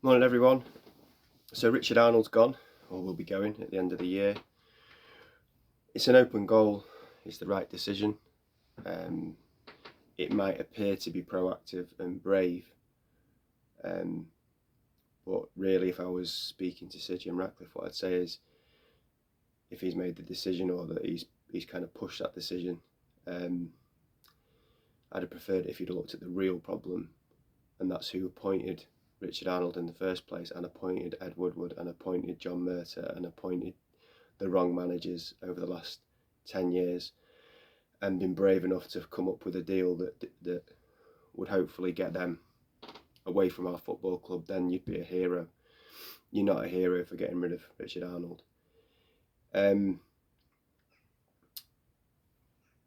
Morning everyone. So Richard Arnold's gone, or will be going at the end of the year. It's an open goal, it's the right decision. It might appear to be proactive and brave, but really if I was speaking to Sir Jim Ratcliffe, what I'd say is if he's made the decision or that he's kind of pushed that decision, I'd have preferred if he'd looked at the real problem, and that's who appointed Richard Arnold in the first place, and appointed Ed Woodward, and appointed John Murtagh, and appointed the wrong managers over the last 10 years, and been brave enough to come up with a deal that would hopefully get them away from our football club. Then you'd be a hero. You're not a hero for getting rid of Richard Arnold.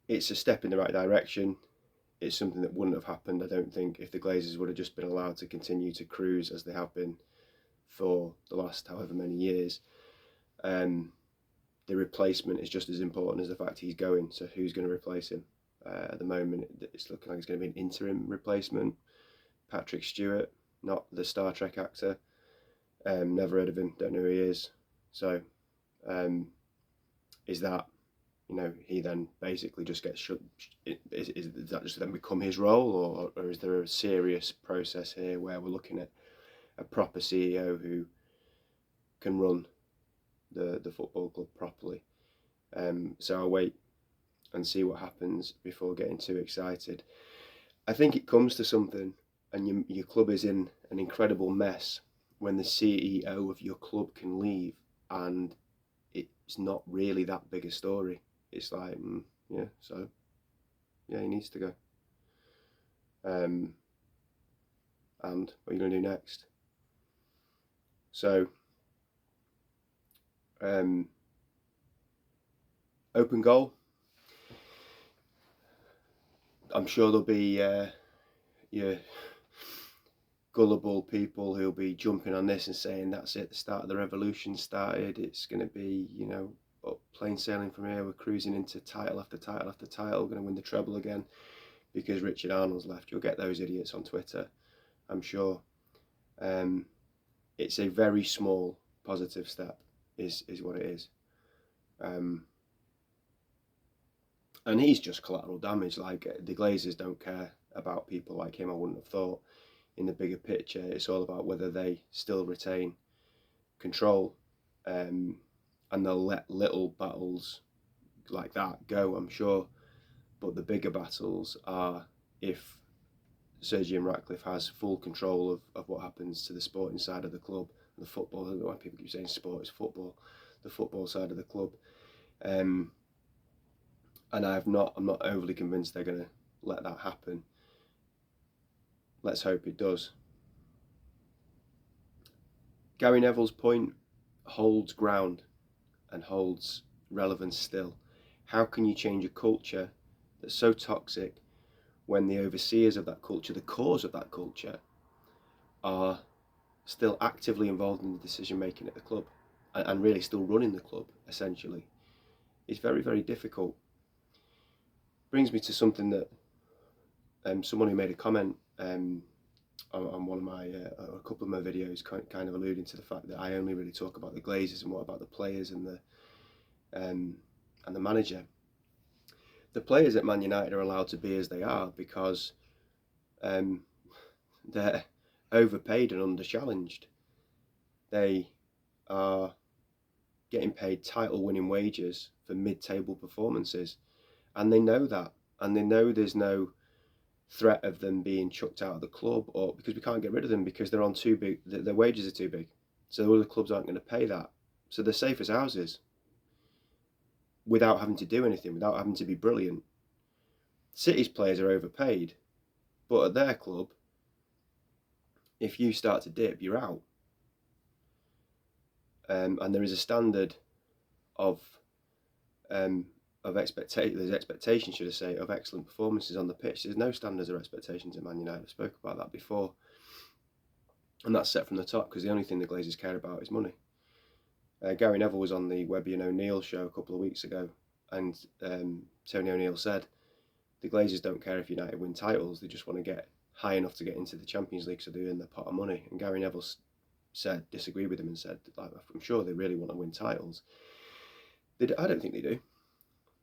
It's a step in the right direction. It's something that wouldn't have happened, I don't think, if the Glazers would have just been allowed to continue to cruise as they have been for the last however many years. The replacement is just as important as the fact he's going. So who's going to replace him? At the moment, it's looking like it's going to be an interim replacement. Patrick Stewart, not the Star Trek actor. Never heard of him, don't know who he is. So is that, he then basically just gets shut? Does that just then become his role, or is there a serious process here where we're looking at a proper CEO who can run the football club properly? So I'll wait and see what happens before getting too excited. I think it comes to something, and your club is in an incredible mess when the CEO of your club can leave, and it's not really that big a story. It's like, he needs to go. And what are you going to do next? So, open goal. I'm sure there'll be your gullible people who'll be jumping on this and saying that's it, the start of the revolution started. It's going to be, up plain sailing from here. We're cruising into title after title after title. We're going to win the treble again because Richard Arnold's left. You'll get those idiots on Twitter, I'm sure. It's a very small positive step, is what it is. And he's just collateral damage. Like, the Glazers don't care about people like him, I wouldn't have thought. In the bigger picture, it's all about whether they still retain control, and they'll let little battles like that go, I'm sure. But the bigger battles are if Sir Jim Ratcliffe has full control of what happens to the sporting side of the club, the football. I don't know why people keep saying sport is football, the football side of the club. And I'm not overly convinced they're going to let that happen. Let's hope it does. Gary Neville's point holds ground and holds relevance still. How can you change a culture that's so toxic when the overseers of that culture, the cause of that culture, are still actively involved in the decision making at the club and really still running the club, essentially? It's very, very difficult. Brings me to something that someone who made a comment on one of my a couple of my videos, kind of alluding to the fact that I only really talk about the Glazers and what about the players and the manager. The players at Man United are allowed to be as they are because they're overpaid and under-challenged. They are getting paid title-winning wages for mid-table performances, and they know that, and they know there's no threat of them being chucked out of the club, or because we can't get rid of them because they're on too big, their wages are too big, so other clubs aren't going to pay that. So they're safe as houses without having to do anything, without having to be brilliant. City's players are overpaid, but at their club, if you start to dip, you're out. And there is a standard of expectation. There's expectation, should I say, of excellent performances on the pitch. There's no standards or expectations at Man United. I spoke about that before, and that's set from the top because the only thing the Glazers care about is money. Gary Neville was on the Webby and O'Neill show a couple of weeks ago, and Tony O'Neill said the Glazers don't care if United win titles, they just want to get high enough to get into the Champions League so they earn their pot of money. And Gary Neville disagreed with him and said, like, I'm sure they really want to win titles. I don't think they do.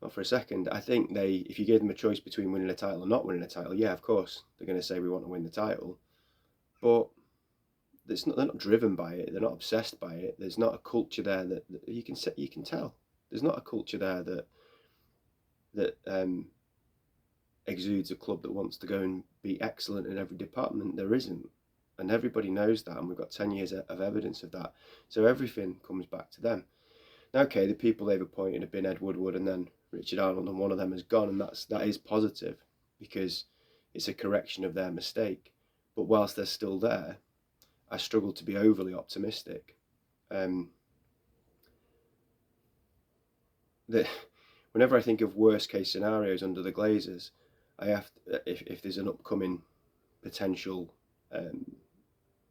Not for a second. I think if you gave them a choice between winning a title and not winning a title, yeah, of course they're going to say we want to win the title, but they're not driven by it. They're not obsessed by it. There's not a culture there that you can tell. There's not a culture there that exudes a club that wants to go and be excellent in every department. There isn't, and everybody knows that, and we've got 10 years of evidence of that. So everything comes back to them. Now, okay, the people they've appointed have been Ed Woodward and then Richard Arnold, and one of them has gone, and that is positive because it's a correction of their mistake. But whilst they're still there, I struggle to be overly optimistic. Whenever I think of worst case scenarios under the Glazers, I have to, if there's an upcoming potential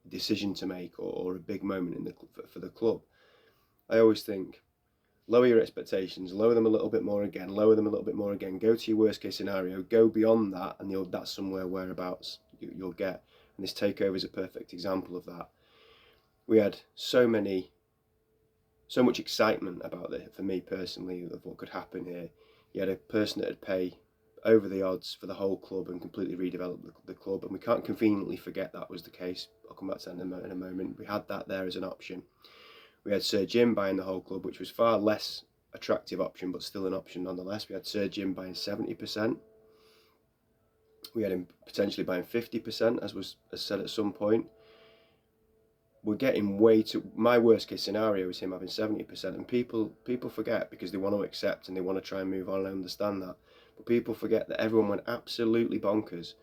decision to make or a big moment for the club, I always think, lower your expectations, lower them a little bit more again, lower them a little bit more again, go to your worst case scenario, go beyond that, and that's somewhere whereabouts you'll get. And this takeover is a perfect example of that. We had so much excitement about it, for me personally, of what could happen here. You had a person that would pay over the odds for the whole club and completely redevelop the club, and we can't conveniently forget that was the case. I'll come back to that in a moment. We had that there as an option. We had Sir Jim buying the whole club, which was far less attractive option, but still an option nonetheless. We had Sir Jim buying 70%. We had him potentially buying 50%, as said at some point. We're getting way too. My worst case scenario is him having 70%, and people forget because they want to accept and they want to try and move on. I understand that, but people forget that everyone went absolutely bonkers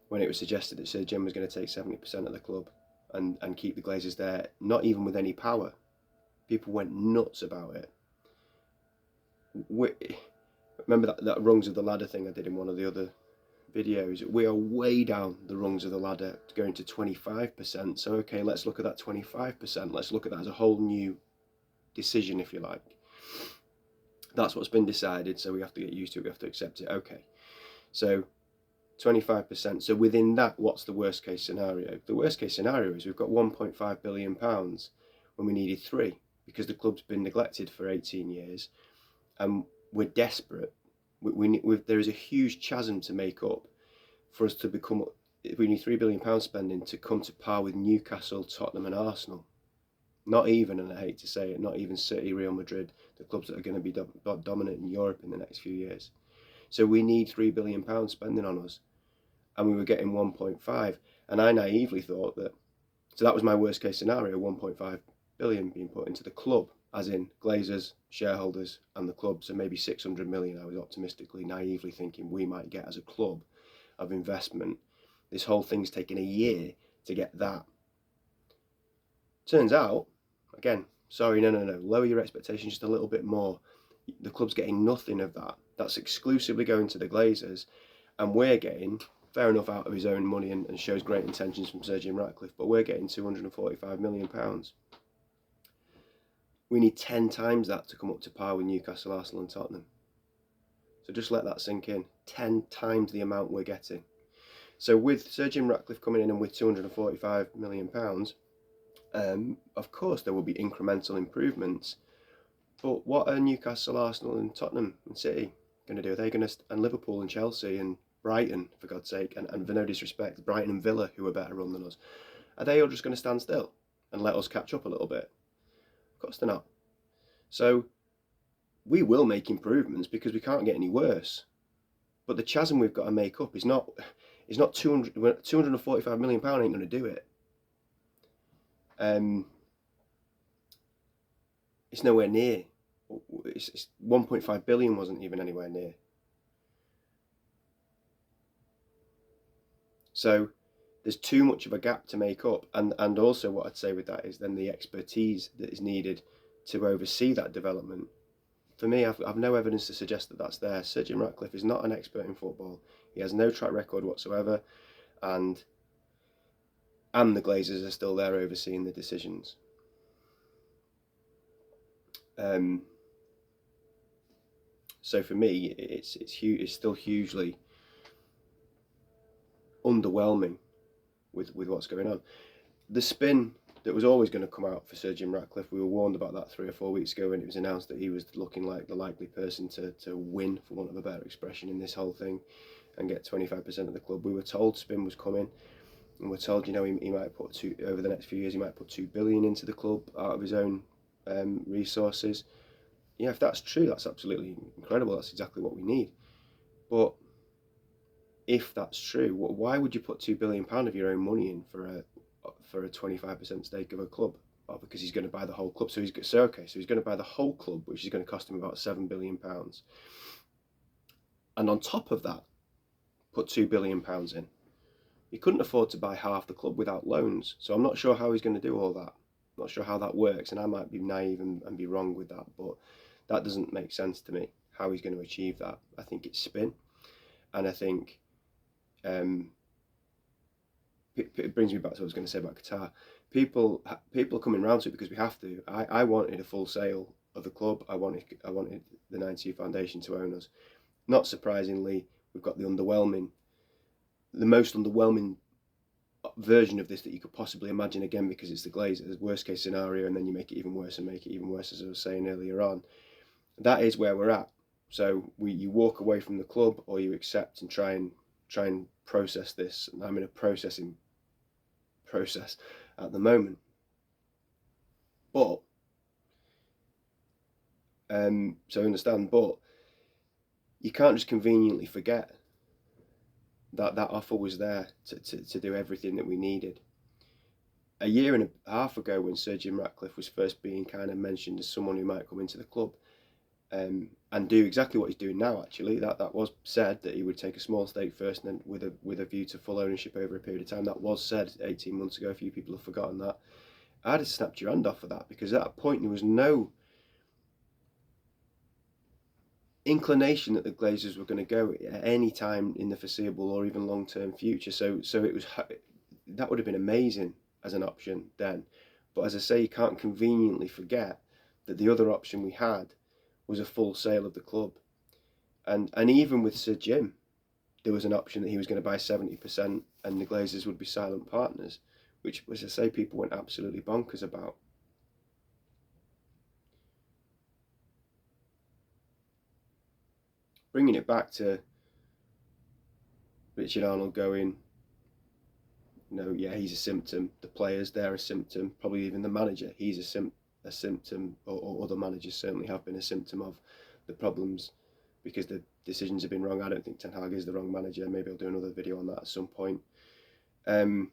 when it was suggested that Sir Jim was going to take 70% of the club and keep the Glazers there, not even with any power. People went nuts about it. Remember that rungs of the ladder thing I did in one of the other videos? We are way down the rungs of the ladder, going to 25%. So okay, let's look at that 25%. Let's look at that as a whole new decision, if you like. That's what's been decided, so we have to get used to it, we have to accept it. Okay, so 25%. So within that, what's the worst case scenario? The worst case scenario is we've got £1.5 billion when we needed 3, because the club's been neglected for 18 years and we're desperate. There is a huge chasm to make up for us to become. We need £3 billion spending to come to par with Newcastle, Tottenham and Arsenal. Not even, and I hate to say it, not even City, Real Madrid, the clubs that are going to be dominant in Europe in the next few years. So we need £3 billion spending on us, and we were getting 1.5. And I naively thought that, so that was my worst case scenario, 1.5 billion being put into the club, as in Glazers, shareholders and the club. So maybe 600 million I was optimistically, naively thinking we might get as a club of investment. This whole thing's taken a year to get that. Turns out, again, sorry, no, lower your expectations just a little bit more. The club's getting nothing of that. That's exclusively going to the Glazers, and we're getting, fair enough, out of his own money and shows great intentions from Sir Jim Ratcliffe, but we're getting £245 million. We need 10 times that to come up to par with Newcastle, Arsenal and Tottenham. So just let that sink in. 10 times the amount we're getting. So with Sir Jim Ratcliffe coming in and with £245 million, of course there will be incremental improvements. But what are Newcastle, Arsenal and Tottenham and City going to do? Are they going to, and Liverpool and Chelsea and Brighton, for God's sake, and for no disrespect, Brighton and Villa, who are better run than us, are they all just going to stand still and let us catch up a little bit? Of course they're not. So we will make improvements because we can't get any worse. But the chasm we've got to make up is not 245 million pound ain't going to do it. It's nowhere near. It's 1.5 billion wasn't even anywhere near. So there's too much of a gap to make up, and also what I'd say with that is then the expertise that is needed to oversee that development. For me, I've no evidence to suggest that that's there. Sir Jim Ratcliffe is not an expert in football. He has no track record whatsoever, and the Glazers are still there overseeing the decisions. So for me, it's still hugely underwhelming with what's going on. The spin that was always going to come out for Sir Jim Ratcliffe. We were warned about that 3 or 4 weeks ago when it was announced that he was looking like the likely person to win, for want of a better expression, in this whole thing and get 25% of the club. We were told spin was coming, and we're told, you know, he might put over the next few years, he might put 2 billion into the club out of his own resources. Yeah, if that's true, that's absolutely incredible. That's exactly what we need. But if that's true, why would you put £2 billion of your own money in for a 25% stake of a club? Oh, because he's going to buy the whole club. So he's going to buy the whole club, which is going to cost him about £7 billion. And on top of that, put £2 billion in. He couldn't afford to buy half the club without loans. So I'm not sure how he's going to do all that. I'm not sure how that works, and I might be naive and be wrong with that, but that doesn't make sense to me, how he's going to achieve that. I think it's spin, and I think it brings me back to what I was going to say about Qatar. People are coming round to it because we have to. I wanted a full sale of the club. I wanted the 92 Foundation to own us. Not surprisingly, we've got the most underwhelming version of this that you could possibly imagine, again, because it's the Glazers, worst case scenario, and then you make it even worse and make it even worse, as I was saying earlier on. That is where we're at. So you walk away from the club, or you accept and try and process this. And I'm in a processing process at the moment. But so I understand, but you can't just conveniently forget that offer was there to do everything that we needed. A year and a half ago, when Sir Jim Ratcliffe was first being kind of mentioned as someone who might come into the club and do exactly what he's doing now, actually, that was said, that he would take a small stake first and then with a view to full ownership over a period of time. That was said 18 months ago. A few people have forgotten that. I'd have snapped your hand off for that, because at that point there was no inclination that the Glazers were going to go at any time in the foreseeable or even long-term future. So it was, that would have been amazing as an option then. But as I say, you can't conveniently forget that the other option we had was a full sale of the club. And even with Sir Jim, there was an option that he was going to buy 70% and the Glazers would be silent partners, which, as I say, people went absolutely bonkers about. Bringing it back to Richard Arnold going, no, yeah, he's a symptom. The players, they're a symptom. Probably even the manager, he's a symptom, or other managers certainly have been a symptom of the problems because the decisions have been wrong. I don't think Ten Hag is the wrong manager. Maybe I'll do another video on that at some point. We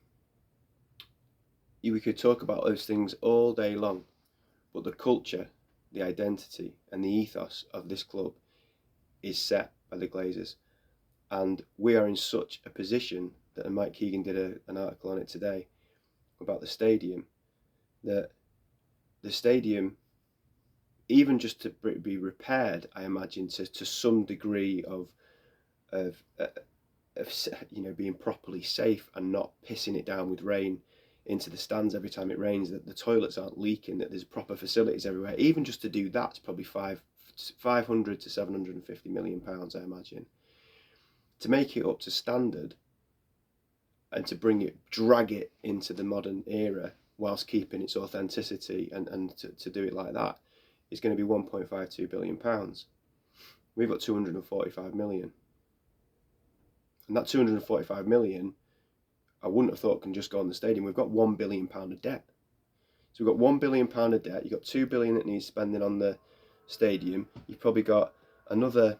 could talk about those things all day long, but the culture, the identity, and the ethos of this club is set by the Glazers. And we are in such a position that, and Mike Keegan did an article on it today about the stadium, that the stadium, even just to be repaired, I imagine, to some degree of being properly safe and not pissing it down with rain into the stands every time it rains, that the toilets aren't leaking, that there's proper facilities everywhere. Even just to do that's probably 500 to 750 million pounds, I imagine. To make it up to standard and to drag it into the modern era whilst keeping its authenticity and to do it like that is going to be £1.52 billion. We've got 245 million. And that 245 million, I wouldn't have thought can just go on the stadium. We've got £1 billion of debt. So we've got £1 billion of debt. You've got £2 billion that needs spending on the stadium. You've probably got another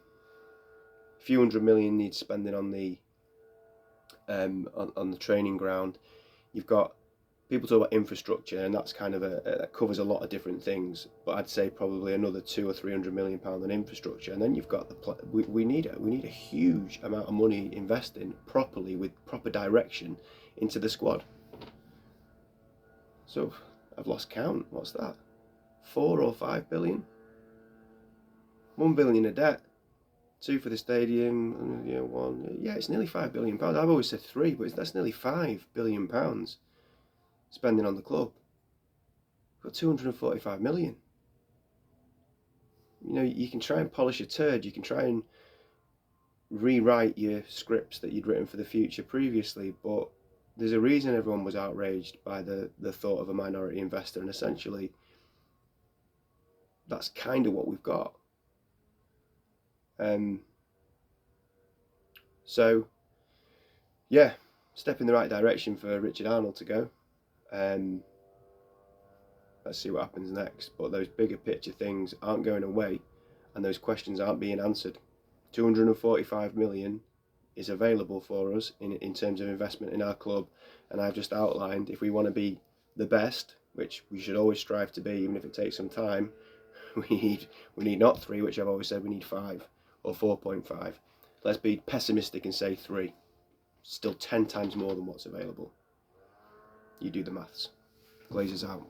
few hundred million needs spending on the training ground. You've got people talk about infrastructure, and that's kind of that covers a lot of different things. But I'd say probably another 200 or 300 million pound on infrastructure, and then you've got we need a huge amount of money investing properly with proper direction into the squad. So I've lost count. What's that? 4 or 5 billion? 1 billion of debt. 2 for the stadium, 1. Yeah, it's nearly £5 billion. I've always said 3, but that's nearly £5 billion spending on the club. We've got 245 million. You can try and polish a turd. You can try and rewrite your scripts that you'd written for the future previously, but there's a reason everyone was outraged by the thought of a minority investor, and essentially that's kind of what we've got. So yeah, step in the right direction for Richard Arnold to go. Let's see what happens next. But those bigger picture things aren't going away, and those questions aren't being answered. 245 million is available for us in terms of investment in our club, and I've just outlined, if we want to be the best, which we should always strive to be, even if it takes some time, we need not 3, which I've always said, we need 5 or 4.5. Let's be pessimistic and say 3. Still 10 times more than what's available. You do the maths. Glazers out.